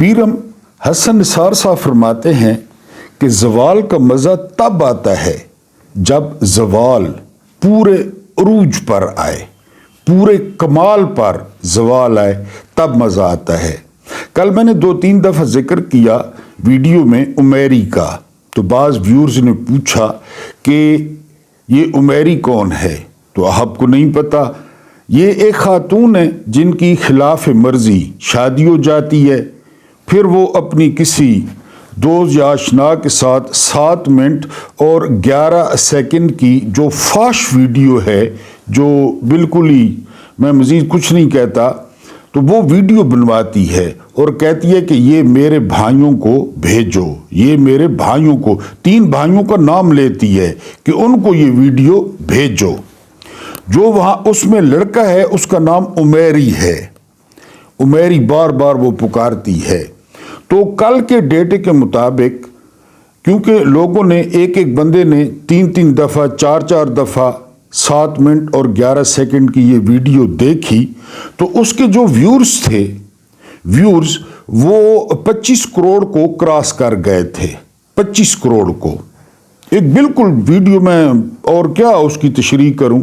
Param حسن نثار صاحب فرماتے ہیں کہ زوال کا مزہ تب آتا ہے جب زوال پورے عروج پر آئے، پورے کمال پر زوال آئے، تب مزہ آتا ہے۔ کل میں نے 2-3 دفعہ ذکر کیا ویڈیو میں عمیری کا، تو بعض ویورز نے پوچھا کہ یہ عمیری کون ہے، تو آپ کو نہیں پتا۔ یہ ایک خاتون ہے جن کی خلاف مرضی شادی ہو جاتی ہے، پھر وہ اپنی کسی دوست یا آشنا کے ساتھ 7 منٹ اور 11 سیکنڈ کی جو فاش ویڈیو ہے، جو بالکل ہی میں مزید کچھ نہیں کہتا، تو وہ ویڈیو بنواتی ہے اور کہتی ہے کہ یہ میرے بھائیوں کو بھیجو، یہ میرے بھائیوں کو، 3 بھائیوں کا نام لیتی ہے کہ ان کو یہ ویڈیو بھیجو۔ جو وہاں اس میں لڑکا ہے اس کا نام عمیری ہے، عمیری بار بار وہ پکارتی ہے۔ تو کل کے ڈیٹے کے مطابق کیونکہ لوگوں نے ایک بندے نے 3 دفعہ 4 دفعہ 7 منٹ اور 11 سیکنڈ کی یہ ویڈیو دیکھی، تو اس کے جو ویورز تھے، وہ 25 کروڑ کو کراس کر گئے تھے، 25 کروڑ کو۔ ایک بالکل ویڈیو میں اور کیا اس کی تشریح کروں،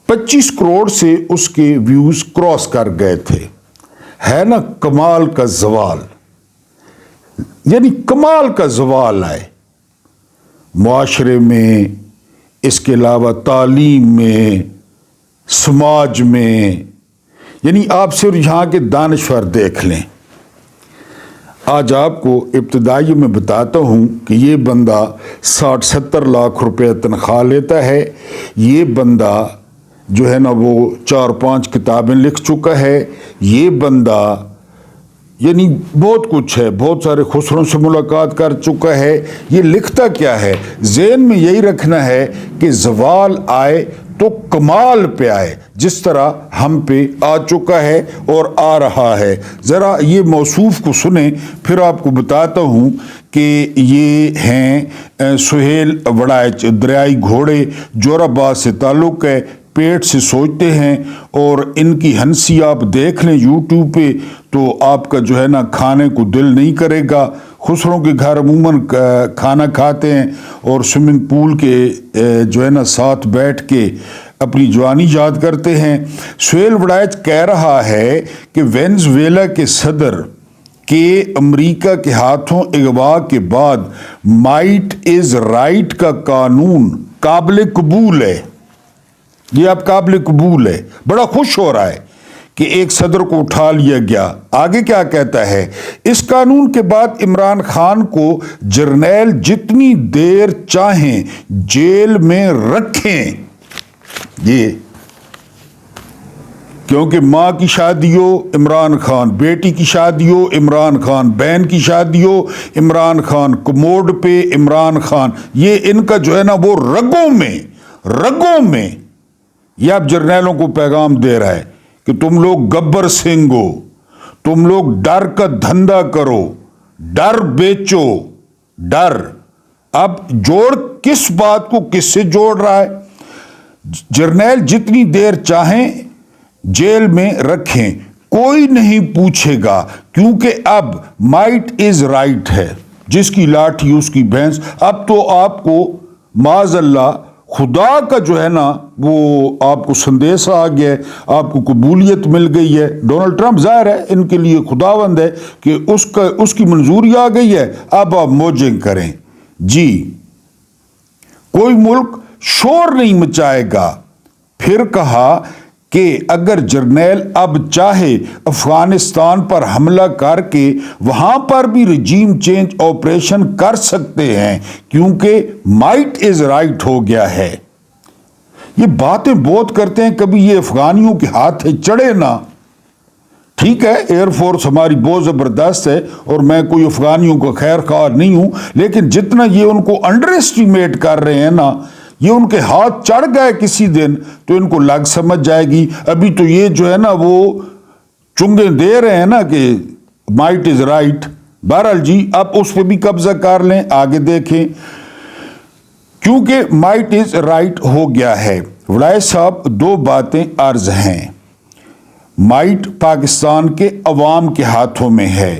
25 کروڑ سے اس کے ویوز کراس کر گئے تھے۔ ہے نا کمال کا زوال، یعنی کمال کا زوال آئے معاشرے میں، اس کے علاوہ تعلیم میں، سماج میں، یعنی آپ صرف یہاں کے دانشور دیکھ لیں۔ آج آپ کو ابتدائی میں بتاتا ہوں کہ یہ بندہ 60-70 لاکھ روپے تنخواہ لیتا ہے۔ یہ بندہ جو ہے نا وہ 4-5 کتابیں لکھ چکا ہے۔ یہ بندہ یعنی بہت کچھ ہے، بہت سارے خسروں سے ملاقات کر چکا ہے۔ یہ لکھتا کیا ہے؟ ذہن میں یہی رکھنا ہے کہ زوال آئے تو کمال پہ آئے، جس طرح ہم پہ آ چکا ہے اور آ رہا ہے۔ ذرا یہ موصوف کو سنیں، پھر آپ کو بتاتا ہوں کہ یہ ہیں سہیل وڑائچ، دریائی گھوڑے، جوراباد سے تعلق ہے، پیٹ سے سوچتے ہیں، اور ان کی ہنسی آپ دیکھ لیں یوٹیوب پہ تو آپ کا جو ہے نا کھانے کو دل نہیں کرے گا۔ خسروں کے گھر عموماً کھانا کھاتے ہیں اور سوئمنگ پول کے جو ہے نا ساتھ بیٹھ کے اپنی جوانی یاد کرتے ہیں۔ سہیل وڑائچ کہہ رہا ہے کہ وینزویلا کے صدر کہ امریکہ کے ہاتھوں اغوا کے بعد مائٹ از رائٹ کا قانون قابل قبول ہے۔ یہ اب قابل قبول ہے، بڑا خوش ہو رہا ہے کہ ایک صدر کو اٹھا لیا گیا۔ آگے کیا کہتا ہے؟ اس قانون کے بعد عمران خان کو جرنیل جتنی دیر چاہیں جیل میں رکھیں، یہ کیونکہ ماں کی شادی ہو عمران خان، بیٹی کی شادی ہو عمران خان، بہن کی شادی ہو عمران خان، کموڈ پہ عمران خان، یہ ان کا جو ہے نا وہ رگوں میں یہ اب جرنیلوں کو پیغام دے رہا ہے کہ تم لوگ گبر سنگھ ہو، تم لوگ ڈر کا دھندا کرو، ڈر بیچو، ڈر۔ اب جوڑ کس بات کو کس سے جوڑ رہا ہے؟ جرنیل جتنی دیر چاہیں جیل میں رکھیں، کوئی نہیں پوچھے گا، کیونکہ اب مائٹ از رائٹ ہے، جس کی لاٹھی اس کی بھینس۔ اب تو آپ کو معاذ اللہ خدا کا جو ہے نا وہ آپ کو سندیش آ گیا ہے، آپ کو قبولیت مل گئی ہے۔ ڈونلڈ ٹرمپ ظاہر ہے ان کے لیے خداوند ہے کہ اس کی منظوری آ گئی ہے، اب آپ موجیں کریں۔ جی کوئی ملک شور نہیں مچائے گا۔ پھر کہا کہ اگر جرنیل اب چاہے افغانستان پر حملہ کر کے وہاں پر بھی رجیم چینج آپریشن کر سکتے ہیں، کیونکہ مائٹ از رائٹ ہو گیا ہے۔ یہ باتیں بہت کرتے ہیں، کبھی یہ افغانیوں کے ہاتھ چڑھے نا۔ ٹھیک ہے، ایئر فورس ہماری بہت زبردست ہے اور میں کوئی افغانیوں کا خیر خواہ نہیں ہوں، لیکن جتنا یہ ان کو انڈر ایسٹیمیٹ کر رہے ہیں نا، یہ ان کے ہاتھ چڑھ گئے کسی دن تو ان کو لگ سمجھ جائے گی۔ ابھی تو یہ جو ہے نا وہ چنگیں دے رہے ہیں نا کہ مائٹ از رائٹ۔ بہرحال جی اب اس پہ بھی قبضہ کر لیں، آگے دیکھیں، کیونکہ مائٹ از رائٹ ہو گیا ہے۔ وڑائچ صاحب 2 باتیں عرض ہیں۔ مائٹ پاکستان کے عوام کے ہاتھوں میں ہے،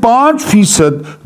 5%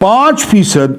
5%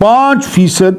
5%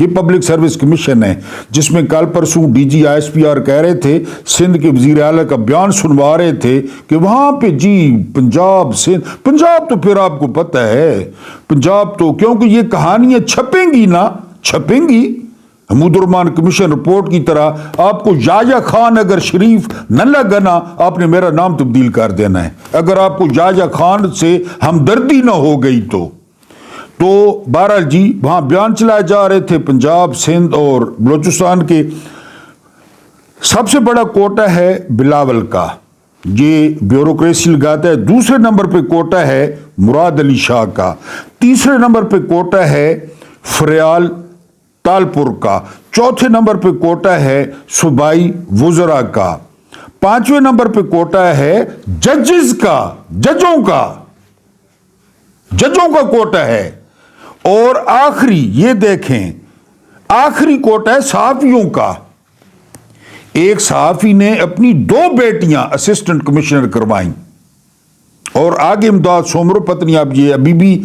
یہ پبلک سروس کمیشن ہے جس میں کل پرسوں D G I S P R کہہ رہے تھے، سندھ کے وزیر اعلیٰ کا بیان سنوا رہے تھے کہ وہاں پہ جی پنجاب سندھ، پنجاب تو پھر آپ کو پتہ ہے پنجاب تو کیونکہ یہ کہانیاں چھپیں گی نا، چھپیں گی حمود الرحمان کمیشن رپورٹ کی طرح. آپ کو یحییٰ خان اگر شریف نہ لگا نا، آپ نے میرا نام تبدیل کر دینا ہے اگر آپ کو یحییٰ خان سے ہمدردی نہ ہو گئی تو بہرحال جی وہاں بیان چلائے جا رہے تھے پنجاب سندھ اور بلوچستان کے. سب سے بڑا کوٹہ ہے بلاول کا، یہ بیوروکریسی لگاتا ہے. دوسرے نمبر پہ کوٹہ ہے مراد علی شاہ کا. تیسرے نمبر پہ کوٹہ ہے فریال تالپور کا. چوتھے نمبر پہ کوٹہ ہے صوبائی وزراء کا. پانچویں نمبر پہ کوٹہ ہے ججز کا، ججوں کا کوٹہ ہے. اور آخری یہ دیکھیں، آخری کوٹہ ہے صحافیوں کا. ایک صحافی نے اپنی 2 بیٹیاں اسسٹنٹ کمشنر کروائیں اور آگے امداد سومرو پتنی اب یہ ابھی بھی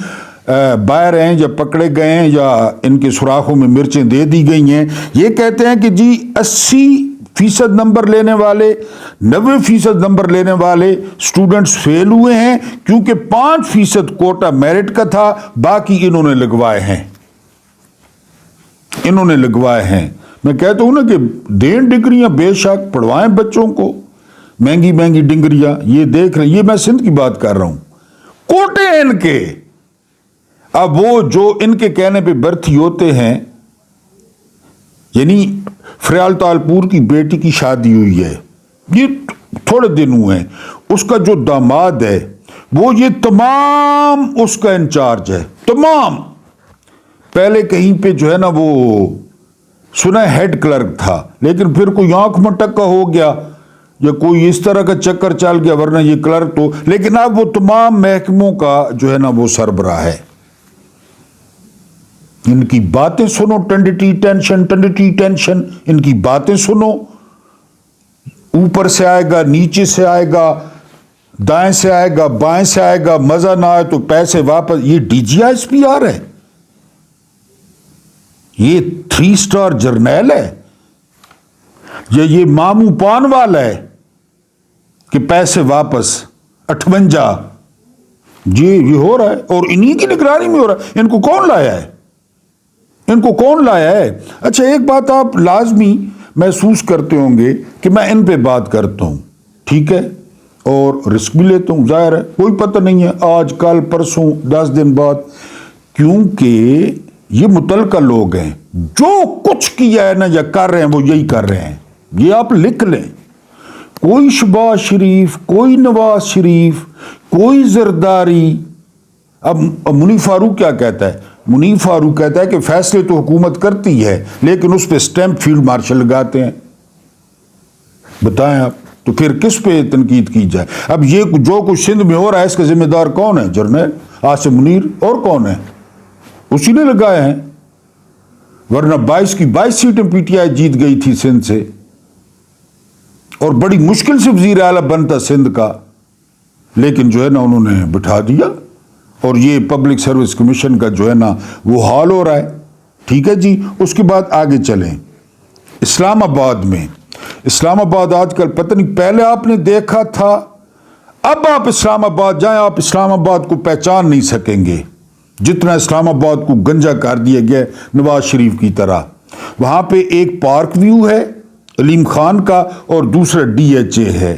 باہر ہیں یا پکڑے گئے ہیں یا ان کے سوراخوں میں مرچیں دے دی گئی ہیں. یہ کہتے ہیں کہ جی 80% نمبر لینے والے 90% نمبر لینے والے اسٹوڈنٹس فیل ہوئے ہیں کیونکہ 5% کوٹا میرٹ کا تھا، باقی انہوں نے لگوائے ہیں. میں کہتا ہوں نا کہ دیں ڈگریاں بے شک، پڑھوائیں بچوں کو مہنگی مہنگی ڈگریاں. یہ دیکھ رہے ہیں، یہ میں سندھ کی بات کر رہا ہوں، کوٹے ان کے. اب وہ جو ان کے کہنے پہ برتھی ہوتے ہیں، یعنی فریال تالپور کی بیٹی کی شادی ہوئی ہے، یہ تھوڑے دن ہوئے ہیں. اس کا جو داماد ہے وہ یہ تمام اس کا انچارج ہے، تمام. پہلے کہیں پہ جو ہے نا وہ سنا ہیڈ کلرک تھا، لیکن پھر کوئی آنکھ مٹکا ہو گیا یا کوئی اس طرح کا چکر چل گیا، ورنہ یہ کلرک تو. لیکن اب وہ تمام محکموں کا جو ہے نا وہ سربراہ ہے. ان کی باتیں سنو، ٹنڈٹی ٹینشن، ان کی باتیں سنو. اوپر سے آئے گا، نیچے سے آئے گا، دائیں سے آئے گا، بائیں سے آئے گا، مزہ نہ آئے تو پیسے واپس. یہ D G I S P R ہے، یہ 3 اسٹار جرنیل ہے، یہ ماموں پان والا ہے کہ پیسے واپس 58. جی یہ ہو رہا ہے اور انہی کی نگرانی میں ہو رہا ہے. ان کو کون لایا ہے؟ اچھا ایک بات آپ لازمی محسوس کرتے ہوں گے کہ میں ان پہ بات کرتا ہوں، ٹھیک ہے، اور رسک بھی لیتا ہوں، ظاہر ہے کوئی پتہ نہیں ہے آج کل پرسوں 10 دن بعد، کیونکہ یہ متعلقہ لوگ ہیں. جو کچھ کیا ہے نا یا کر رہے ہیں وہ یہی کر رہے ہیں. یہ آپ لکھ لیں، کوئی شہباز شریف، کوئی نواز شریف، کوئی زرداری. اب منیب فاروق کیا کہتا ہے؟ منیب فاروق کہتا ہے کہ فیصلے تو حکومت کرتی ہے لیکن اس پہ سٹیمپ فیلڈ مارشل لگاتے ہیں. بتائیں آپ، تو پھر کس پہ تنقید کی جائے؟ اب یہ جو کچھ سندھ میں ہو رہا ہے اس کا ذمہ دار کون ہے؟ جرنیل عاصم منیر. اور کون ہے؟ اسی نے لگائے ہیں، ورنہ 22 کی 22 سیٹیں پی ٹی آئی جیت گئی تھی سندھ سے، اور بڑی مشکل سے وزیر اعلیٰ بنتا سندھ کا، لیکن جو ہے نا انہوں نے بٹھا دیا. اور یہ پبلک سروس کمیشن کا جو ہے نا وہ حال ہو رہا ہے. ٹھیک ہے جی. اس کے بعد آگے چلیں. اسلام آباد میں، اسلام آباد آج کل پتہ نہیں، پہلے آپ نے دیکھا تھا، اب آپ اسلام آباد جائیں آپ اسلام آباد کو پہچان نہیں سکیں گے، جتنا اسلام آباد کو گنجا کر دیا گیا نواز شریف کی طرح. وہاں پہ ایک پارک ویو ہے علیم خان کا اور دوسرا ڈی ایچ اے ہے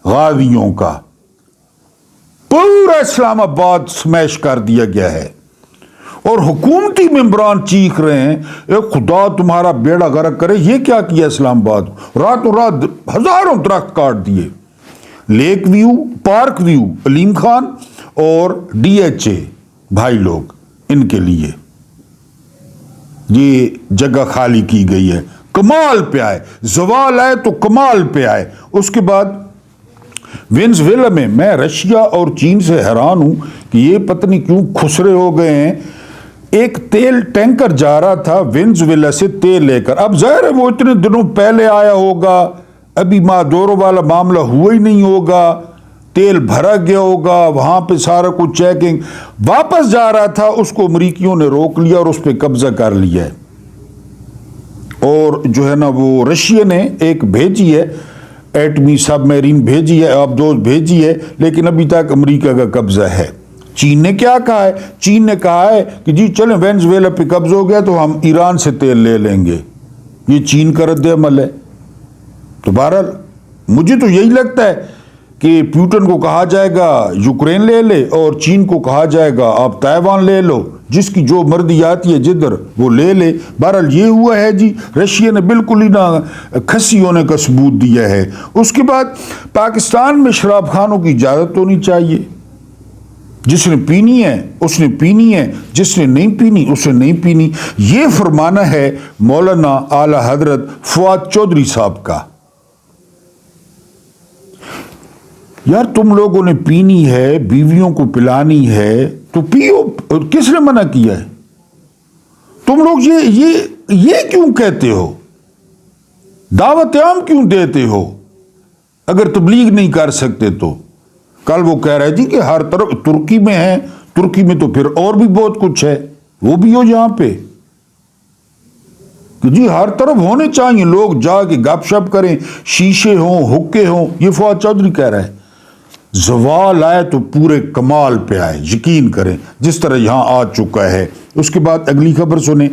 غاویوں کا. پورا اسلام آباد سمیش کر دیا گیا ہے اور حکومتی ممبران چیخ رہے ہیں اے خدا تمہارا بیڑا غرق کرے. یہ کیا کیا اسلام آباد کو؟ راتوں رات ہزاروں درخت کاٹ دیے. لیک ویو، پارک ویو علیم خان اور ڈی ایچ اے بھائی لوگ، ان کے لیے یہ جگہ خالی کی گئی ہے. کمال پہ آئے، زوال آئے تو کمال پہ آئے. اس کے بعد وینزویلا میں رشیا اور چین سے حیران ہوں کہ یہ پتہ نہیں کیوں خسرے ہو گئے ہیں. ایک تیل ٹینکر جا رہا تھا وینزویلا سے تیل لے کر. اب ظاہر ہے وہ اتنے دنوں پہلے آیا ہوگا، ابھی مادورو والا معاملہ ہوا ہی نہیں ہوگا، تیل بھرا گیا ہوگا، وہاں پہ سارا کچھ چیکنگ. واپس جا رہا تھا، اس کو امریکیوں نے روک لیا اور اس پہ قبضہ کر لیا ہے. اور جو ہے نا وہ رشیا نے ایک بھیجی ہے، ایٹمی سب میرین بھیجی ہے، آپ دوست بھیجی ہے، لیکن ابھی تک امریکہ کا قبضہ ہے۔ چین نے کیا کہا ہے؟ چین نے کہا ہے کہ جی چلیں وینزویلا پہ قبضہ ہو گیا تو ہم ایران سے تیل لے لیں گے۔ یہ چین کا رد عمل ہے۔ تو بہرحال مجھے تو یہی لگتا ہے کہ پیوٹن کو کہا جائے گا یوکرین لے لے، اور چین کو کہا جائے گا آپ تائیوان لے لو، جس کی جو مرضی آتی ہے جدھر وہ لے لے۔ بہرحال یہ ہوا ہے جی، رشیا نے بالکل ہی نہ کھسی ہونے کا ثبوت دیا ہے۔ اس کے بعد پاکستان میں شراب خانوں کی اجازت ہونی چاہیے، جس نے پینی ہے اس نے پینی ہے، جس نے نہیں پینی اس نے نہیں پینی۔ یہ فرمانا ہے مولانا اعلی حضرت فواد چودھری صاحب کا۔ یار تم لوگوں نے پینی ہے، بیویوں کو پلانی ہے تو پیو، کس نے منع کیا ہے؟ تم لوگ یہ کیوں کہتے ہو؟ دعوت عام کیوں دیتے ہو اگر تبلیغ نہیں کر سکتے تو؟ کل وہ کہہ رہے تھے کہ ہر طرف ترکی میں ہے، ترکی میں تو پھر اور بھی بہت کچھ ہے، وہ بھی ہو یہاں پہ کہ جی ہر طرف ہونے چاہیے، لوگ جا کے گپ شپ کریں، شیشے ہوں، حکے ہوں۔ یہ فواد چودھری کہہ رہا ہے زوال آئے تو پورے کمال پہ آئے، یقین کریں جس طرح یہاں آ چکا ہے۔ اس کے بعد اگلی خبر سنیں،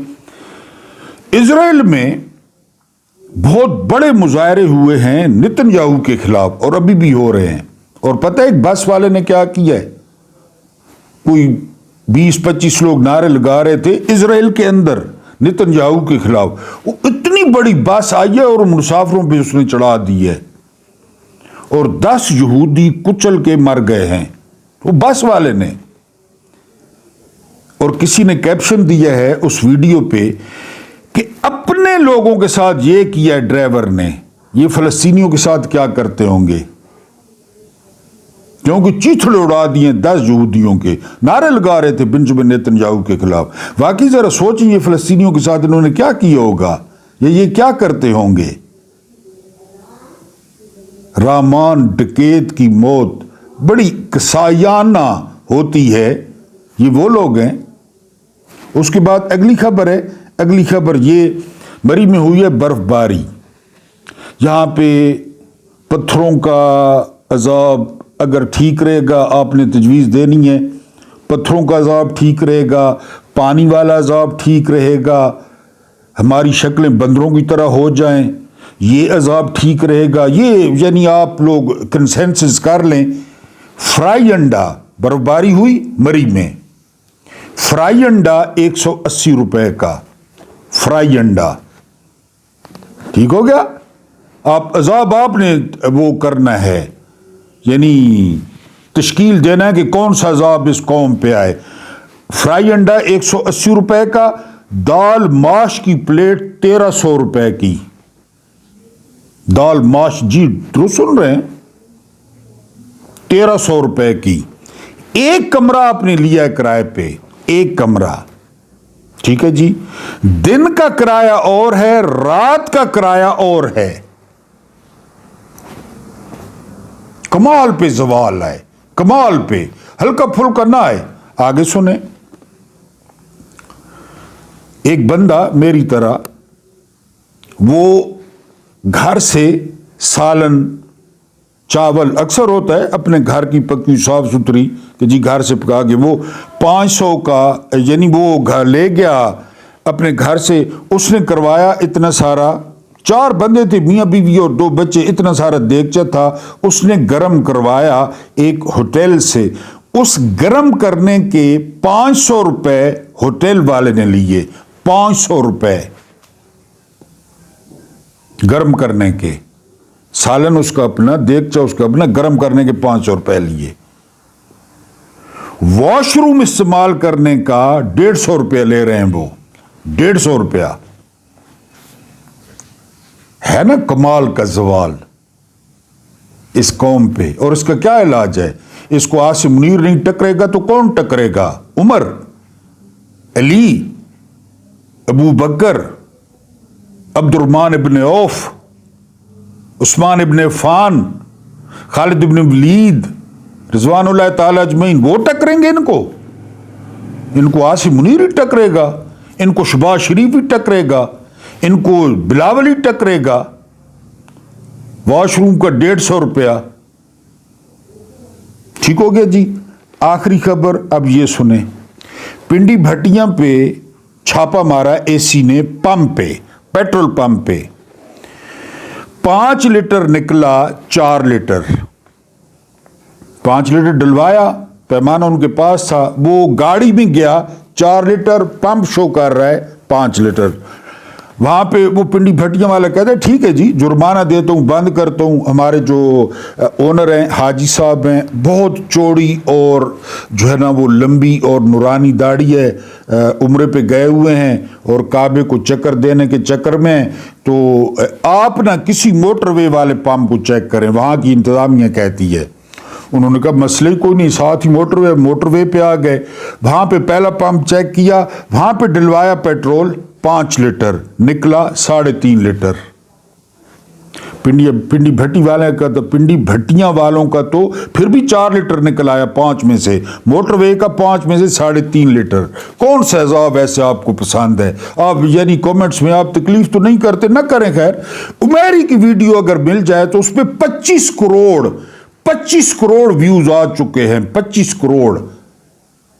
اسرائیل میں بہت بڑے مظاہرے ہوئے ہیں نتن یاہو کے خلاف، اور ابھی بھی ہو رہے ہیں۔ اور پتہ ہے ایک بس والے نے کیا کیا ہے؟ کوئی 20-25 لوگ نعرے لگا رہے تھے اسرائیل کے اندر نتن یاہو کے خلاف، وہ اتنی بڑی بس آئی ہے اور مسافروں پہ اس نے چڑھا دی ہے، اور 10 یہودی کچل کے مر گئے ہیں، وہ بس والے نے۔ اور کسی نے کیپشن دیا ہے اس ویڈیو پہ کہ اپنے لوگوں کے ساتھ یہ کیا ڈرائیور نے، یہ فلسطینیوں کے ساتھ کیا کرتے ہوں گے، کیونکہ چیتھڑے اڑا دیے 10 یہودیوں کے، نعرے لگا رہے تھے بنجمن نیتن یاہو کے خلاف۔ واقعی ذرا سوچیں یہ فلسطینیوں کے ساتھ انہوں نے کیا کیا ہوگا، یا یہ کیا کرتے ہوں گے۔ رامان ڈکیت کی موت بڑی کسایانہ ہوتی ہے، یہ وہ لوگ ہیں۔ اس کے بعد اگلی خبر ہے، اگلی خبر یہ مری میں ہوئی ہے برف باری۔ یہاں پہ پتھروں کا عذاب اگر ٹھیک رہے گا، آپ نے تجویز دینی ہے، پتھروں کا عذاب ٹھیک رہے گا، پانی والا عذاب ٹھیک رہے گا، ہماری شکلیں بندروں کی طرح ہو جائیں، یہ عذاب ٹھیک رہے گا۔ یہ یعنی آپ لوگ کنسنسس کر لیں۔ فرائی انڈا، برف باری ہوئی مری میں، فرائی انڈا 180 روپے کا فرائی انڈا، ٹھیک ہو گیا۔ آپ عذاب آپ نے وہ کرنا ہے، یعنی تشکیل دینا ہے کہ کون سا عذاب اس قوم پہ آئے۔ فرائی انڈا 180 روپے کا، دال ماش کی پلیٹ 1300 روپے کی، دال ماش، جی درست سن رہے ہیں، 1300 روپے کی۔ ایک کمرہ آپ نے لیا ہے کرائے پہ، ایک کمرہ، ٹھیک ہے جی۔ دن کا کرایہ اور ہے، رات کا کرایہ اور ہے۔ کمال پہ زوال آئے، کمال پہ، ہلکا پھلکا نہ آئے۔ آگے سنیں، ایک بندہ میری طرح، وہ گھر سے سالن چاول اکثر ہوتا ہے اپنے گھر کی پکی صاف ستھری کہ جی گھر سے پکا کے، وہ 500 کا یعنی وہ گھر لے گیا اپنے گھر سے، اس نے کروایا اتنا سارا، 4 بندے تھے، میاں بیوی اور 2 بچے، اتنا سارا دیگچہ تھا، اس نے گرم کروایا ایک ہوٹل سے۔ اس گرم کرنے کے 500 روپے ہوٹل والے نے لیے، 500 روپے گرم کرنے کے، سالن اس کا اپنا، دیگچہ اس کا اپنا، گرم کرنے کے 500 روپے لیے۔ واش روم استعمال کرنے کا 150 روپے لے رہے ہیں وہ، 150 روپیہ ہے نا۔ کمال کا زوال اس قوم پہ، اور اس کا کیا علاج ہے؟ اس کو عاصم منیر نہیں ٹکرے گا تو کون ٹکرے گا؟ عمر، علی، ابو بکر، عبد الرحمن ابن عوف، عثمان ابن عفان، خالد ابن ولید، رضوان اللہ تعالی اجمعین، وہ ٹکریں گے ان کو عاصم منیر ہی ٹکرے گا، ان کو شہباز شریف ہی ٹکرے گا، ان کو بلاول ہی ٹکرے گا. واش روم کا 150 روپیہ. ٹھیک ہو گیا جی. آخری خبر اب یہ سنیں. پنڈی بھٹیاں پہ چھاپا مارا اے سی نے پمپ پہ، پیٹرول پمپ پہ. 5 لیٹر نکلا 4 لیٹر. 5 لیٹر ڈلوایا، پیمانہ ان کے پاس تھا، وہ گاڑی میں گیا 4 لیٹر، پمپ شو کر رہا ہے 5 لیٹر. وہاں پہ وہ پنڈی بھٹیاں والا کہتا ہے ٹھیک ہے جی جرمانہ دیتا ہوں، بند کرتا ہوں. ہمارے جو اونر ہیں حاجی صاحب ہیں، بہت چوڑی اور جو ہے نا وہ لمبی اور نورانی داڑھی ہے، عمرے پہ گئے ہوئے ہیں اور کعبے کو چکر دینے کے چکر میں. تو آپ نہ کسی موٹر وے والے پمپ کو چیک کریں، وہاں کی انتظامیہ کہتی ہے. انہوں نے کہا مسئلہ ہی کوئی نہیں، ساتھ ہی موٹر وے پہ آ گئے. وہاں پہ پہلا پمپ چیک کیا، وہاں پہ ڈلوایا پیٹرول 5 لیٹر، نکلا 3.5 لیٹر. پنڈی بھٹی والے کا تو پنڈی بھٹیاں والوں کا تو پھر بھی 4 لیٹر نکل آیا 5 میں سے، موٹر وے کا 5 میں سے 3.5 لیٹر. کون سا عذاب ایسے آپ کو پسند ہے؟ آپ یعنی کومنٹس میں آپ تکلیف تو نہیں کرتے، نہ کریں. خیر، عمیری کی ویڈیو اگر مل جائے تو اس پہ 25 کروڑ ویوز آ چکے ہیں. 25 کروڑ،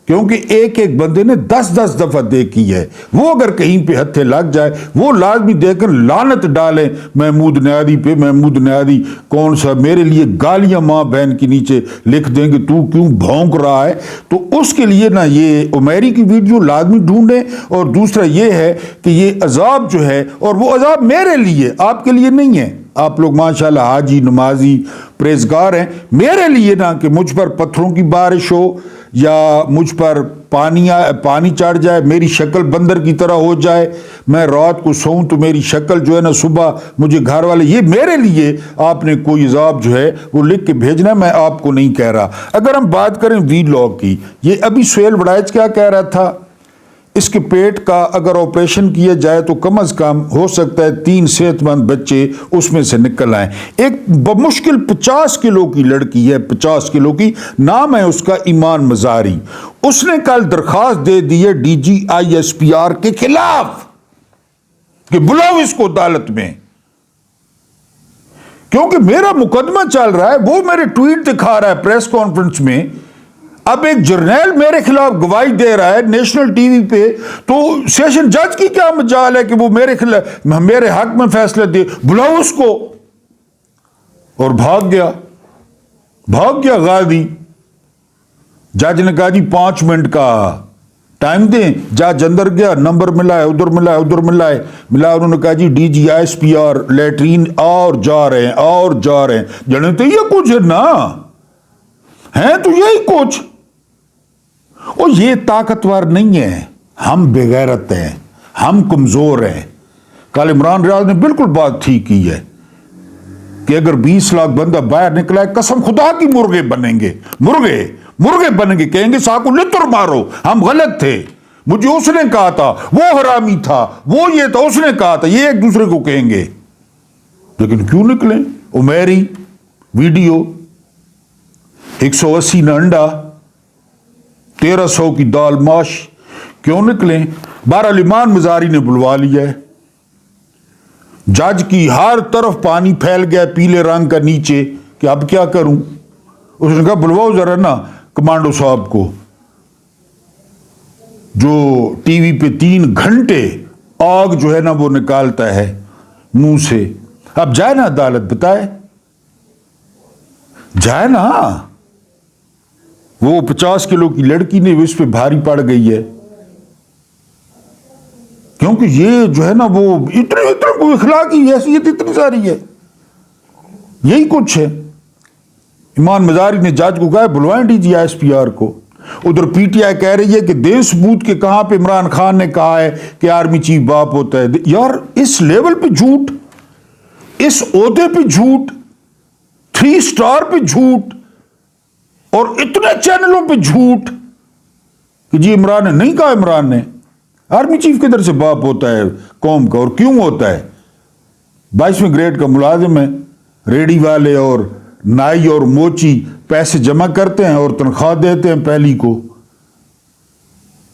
کیونکہ ایک بندے نے 10 دفعہ دیکھی ہے. وہ اگر کہیں پہ ہتھے لگ جائے وہ لازمی دیکھ کر لعنت ڈالیں محمود نیادی پہ. محمود نیادی کون سا، میرے لیے گالیاں ماں بہن کے نیچے لکھ دیں کہ تو کیوں بھونک رہا ہے. تو اس کے لیے نا یہ عمیری کی ویڈیو لازمی ڈھونڈیں. اور دوسرا یہ ہے کہ یہ عذاب جو ہے، اور وہ عذاب میرے لیے، آپ کے لیے نہیں ہے. آپ لوگ ماشاءاللہ حاجی، نمازی، پریزگار ہیں. میرے لیے نا کہ مجھ پر پتھروں کی بارش ہو یا مجھ پر پانی چڑھ جائے، میری شکل بندر کی طرح ہو جائے، میں رات کو سوؤں تو میری شکل جو ہے نا صبح مجھے گھر والے، یہ میرے لیے آپ نے کوئی عذاب جو ہے وہ لکھ کے بھیجنا، میں آپ کو نہیں کہہ رہا. اگر ہم بات کریں وی لاگ کی، یہ ابھی سہیل وڑائچ کیا کہہ رہا تھا، اس کے پیٹ کا اگر آپریشن کیا جائے تو کم از کم ہو سکتا ہے 3 صحت مند بچے اس میں سے نکل آئیں. ایک بمشکل 50 کلو کی لڑکی ہے، 50 کلو کی، نام ہے اس کا ایمان مزاری. اس نے کل درخواست دے دی ہے DGISPR کے خلاف کہ بلاؤ اس کو عدالت میں، کیونکہ میرا مقدمہ چل رہا ہے. وہ میرے ٹویٹ دکھا رہا ہے پریس کانفرنس میں. اب ایک جرنیل میرے خلاف گواہی دے رہا ہے نیشنل ٹی وی پہ، تو سیشن جج کی کیا مجال ہے کہ وہ میرے حق میں فیصلہ دے؟ بلاؤ اس کو. اور بھاگ گیا غازی. جج نے کہا جی 5 منٹ کا ٹائم دیں. جج اندر گیا، نمبر ملا ہے، ادھر ملا ہے. انہوں نے کہا جی DGISPR لیٹرین اور جا رہے ہیں. جانے تو یہ کچھ ہے نا، ہیں تو یہی کچھ. اور یہ طاقتور نہیں ہے، ہم بے غیرت ہیں، ہم کمزور ہیں. کل عمران ریاض نے بالکل بات ٹھیک کی ہے کہ اگر 20 لاکھ بندہ باہر نکلا ہے، قسم خدا کی مرغے بنیں گے، کہیں گے ساکو لتر مارو، ہم غلط تھے، مجھے اس نے کہا تھا، وہ حرامی تھا، وہ یہ تھا، اس نے کہا تھا، یہ ایک دوسرے کو کہیں گے. لیکن کیوں نکلیں؟ عمیری ویڈیو 180 نہ انڈا، 1300 کی دال ماش، کیوں نکلیں؟ بہرحال ایمان مزاری نے بلوا لیا ہے. جج کی ہر طرف پانی پھیل گیا پیلے رنگ کا نیچے کہ اب کیا کروں. اس نے کہا بلواؤ ذرا نا کمانڈو صاحب کو، جو ٹی وی پہ 3 گھنٹے آگ جو ہے نا وہ نکالتا ہے منہ سے. اب جائے نا عدالت، بتائے جائے نا. وہ 50 کلو کی لڑکی نے اس پہ بھاری پڑ گئی ہے، کیونکہ یہ جو ہے نا وہ اتنے کوئی اخلاقی حیثیت اتنی ساری ہے. یہی کچھ ہے. ایمان مزاری نے جج کو کہا بلوائیں DGISPR کو. ادھر PTI کہہ رہی ہے کہ دیں ثبوت کے کہاں پہ عمران خان نے کہا ہے کہ آرمی چیف باپ ہوتا ہے. یار اس لیول پہ جھوٹ، اس عہدے پہ جھوٹ، 3 سٹار پہ جھوٹ، اور اتنے چینلوں پہ جھوٹ کہ جی عمران نے نہیں کہا. عمران نے آرمی چیف کدھر سے باپ ہوتا ہے قوم کا، اور کیوں ہوتا ہے؟ 22ویں گریڈ کا ملازم ہے. ریڑی والے اور نائی اور موچی پیسے جمع کرتے ہیں اور تنخواہ دیتے ہیں پہلی کو،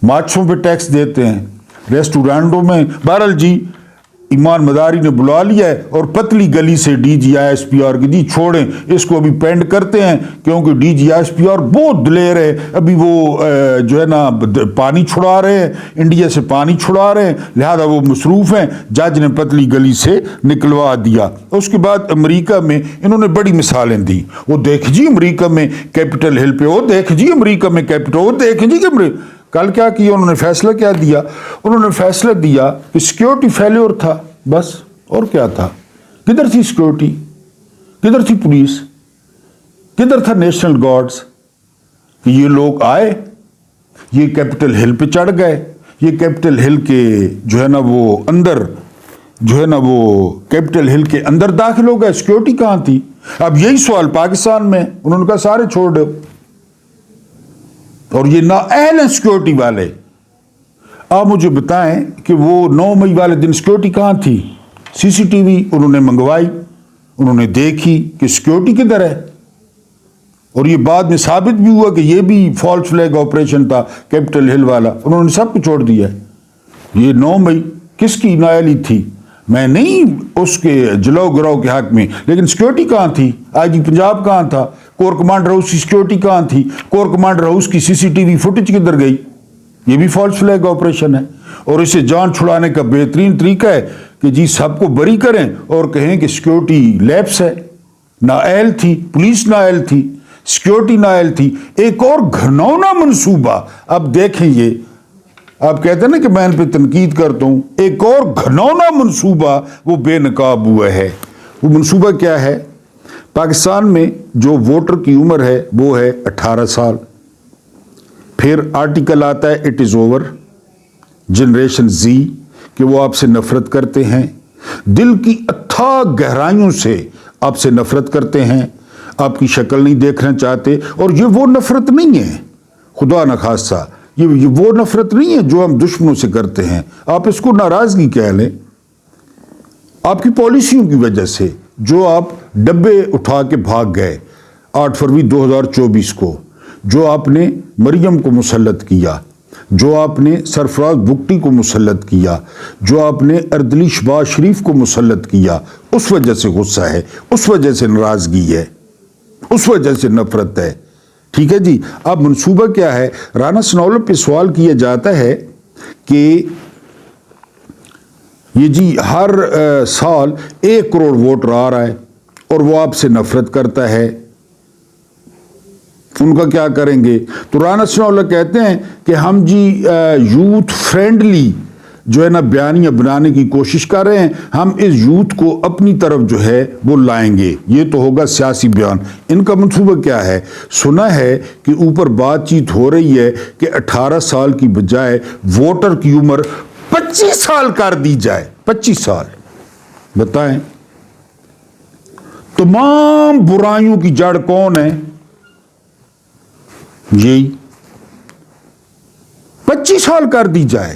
ماچھوں پہ ٹیکس دیتے ہیں، ریسٹورینٹوں میں. بہرحال جی ایمان مداری نے بلا لیا ہے اور پتلی گلی سے D G I S P R کی جی چھوڑیں اس کو ابھی پینڈ کرتے ہیں کیونکہ D G I S P R بہت دلیر ہے، ابھی وہ جو ہے نا پانی چھڑا رہے ہیں، انڈیا سے پانی چھڑا رہے ہیں، لہذا وہ مصروف ہیں، جج نے پتلی گلی سے نکلوا دیا۔ اس کے بعد امریکہ میں انہوں نے بڑی مثالیں دی، وہ دیکھ جی امریکہ میں کیپٹل ہل پہ، وہ دیکھ جی امریکہ میں کیپٹل، وہ دیکھ جی کہ کل کیا کیا انہوں نے فیصلہ کیا دیا؟ انہوں نے فیصلہ دیا کہ سیکیورٹی فیلیور تھا، بس اور کیا تھا؟ کدھر تھی سیکیورٹی؟ کدھر تھی پولیس؟ کدھر تھا نیشنل گارڈز؟ کہ یہ لوگ آئے، یہ کیپٹل ہل پہ چڑھ گئے، یہ کیپٹل ہل کے جو ہے نا وہ اندر جو ہے نا وہ کیپٹل ہل کے اندر داخل ہو گئے، سیکیورٹی کہاں تھی؟ اب یہی سوال پاکستان میں، انہوں نے کہا سارے چھوڑ دو، اور یہ نااہل ہیں سیکیورٹی والے۔ آپ مجھے بتائیں کہ وہ 9 مئی والے دن سیکیورٹی کہاں تھی؟ سی سی ٹی وی انہوں نے منگوائی، انہوں نے دیکھی کہ سیکیورٹی کدھر ہے، اور یہ بعد میں ثابت بھی ہوا کہ یہ بھی فالس فلیگ آپریشن تھا کیپٹل ہل والا، انہوں نے سب کو چھوڑ دیا۔ یہ 9 مئی کس کی نااہلی تھی؟ میں نہیں اس کے جلاؤ گراؤ کے حق میں، لیکن سیکیورٹی کہاں تھی؟ آئی جی پنجاب کہاں تھا؟ کور کمانڈر ہاؤس کی سیکیورٹی کہاں تھی؟ کور کمانڈر ہاؤس کی سی سی ٹی وی فوٹیج کدھر گئی؟ یہ بھی فالس فلیگ آپریشن ہے، اور اسے جان چھڑانے کا بہترین طریقہ ہے کہ جی سب کو بری کریں اور کہیں کہ سیکیورٹی لیپس ہے، نااہل تھی، پولیس نااہل تھی، سیکیورٹی نااہل تھی۔ ایک اور گھنونا منصوبہ، اب دیکھیں یہ آپ کہتے ہیں نا کہ میں ان پہ تنقید کرتا ہوں، ایک اور گھنونا منصوبہ وہ بے نقاب ہوا ہے۔ وہ منصوبہ کیا ہے؟ پاکستان میں جو ووٹر کی عمر ہے وہ ہے 18 سال، پھر آرٹیکل آتا ہے it is over, generation Z, کہ وہ آپ سے نفرت کرتے ہیں، دل کی اتھاہ گہرائیوں سے آپ سے نفرت کرتے ہیں، آپ کی شکل نہیں دیکھنا چاہتے، اور یہ وہ نفرت نہیں ہے خدا نخواستہ، یہ وہ نفرت نہیں ہے جو ہم دشمنوں سے کرتے ہیں، آپ اس کو ناراضگی کہہ لیں، آپ کی پالیسیوں کی وجہ سے، جو آپ ڈبے اٹھا کے بھاگ گئے 8 فروری 2024 کو، جو آپ نے مریم کو مسلط کیا، جو آپ نے سرفراز بگٹی کو مسلط کیا، جو آپ نے اردلی شہباز شریف کو مسلط کیا، اس وجہ سے غصہ ہے، اس وجہ سے ناراضگی ہے، اس وجہ سے نفرت ہے۔ ٹھیک ہے جی، اب منصوبہ کیا ہے؟ رانا سنولو پہ سوال کیا جاتا ہے کہ یہ جی ہر سال 1 کروڑ ووٹر آ رہا ہے اور وہ آپ سے نفرت کرتا ہے، ان کا کیا کریں گے؟ تو رانا سنولو کہتے ہیں کہ ہم جی یوتھ فرینڈلی جو ہے نا بیانیہ بنانے کی کوشش کر رہے ہیں، ہم اس یوتھ کو اپنی طرف جو ہے وہ لائیں گے، یہ تو ہوگا سیاسی بیان۔ ان کا منصوبہ کیا ہے؟ سنا ہے کہ اوپر بات چیت ہو رہی ہے کہ 18 سال کی بجائے ووٹر کی عمر 25 سال کر دی جائے، 25 سال۔ بتائیں تمام برائیوں کی جڑ کون ہے؟ یہی 25 سال کر دی جائے،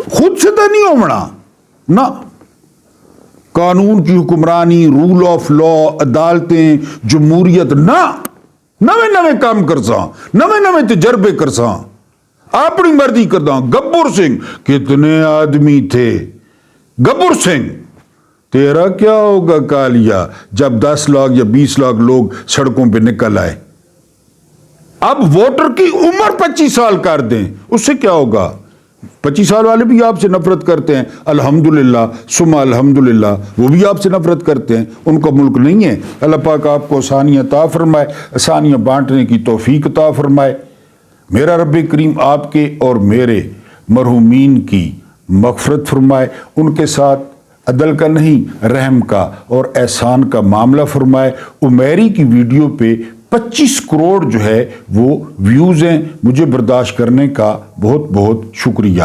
خود سے تو نہیں ہونا نہ، قانون کی حکمرانی، رول آف لا، عدالتیں، جمہوریت، نہ نوے کام کرساں، نوے تجربے کرساں، اپنی مرضی کردا۔ گبر سنگھ کتنے آدمی تھے؟ گبر سنگھ تیرا کیا ہوگا کالیا جب 10 لاکھ یا 20 لاکھ لوگ سڑکوں پہ نکل آئے؟ اب ووٹر کی عمر 25 سال کر دیں، اس سے کیا ہوگا؟ 25 سال والے بھی آپ سے نفرت کرتے ہیں، الحمدللہ ثم الحمدللہ، وہ بھی آپ سے نفرت کرتے ہیں، ان کا ملک نہیں ہے۔ اللہ پاک آپ کو آسانیاں عطا فرمائے، آسانیاں بانٹنے کی توفیق عطا فرمائے۔ میرا رب کریم آپ کے اور میرے مرحومین کی مغفرت فرمائے، ان کے ساتھ عدل کا نہیں رحم کا اور احسان کا معاملہ فرمائے۔ عمیری کی ویڈیو پہ 25 کروڑ جو ہے وہ ویوز ہیں، مجھے برداشت کرنے کا بہت بہت شکریہ۔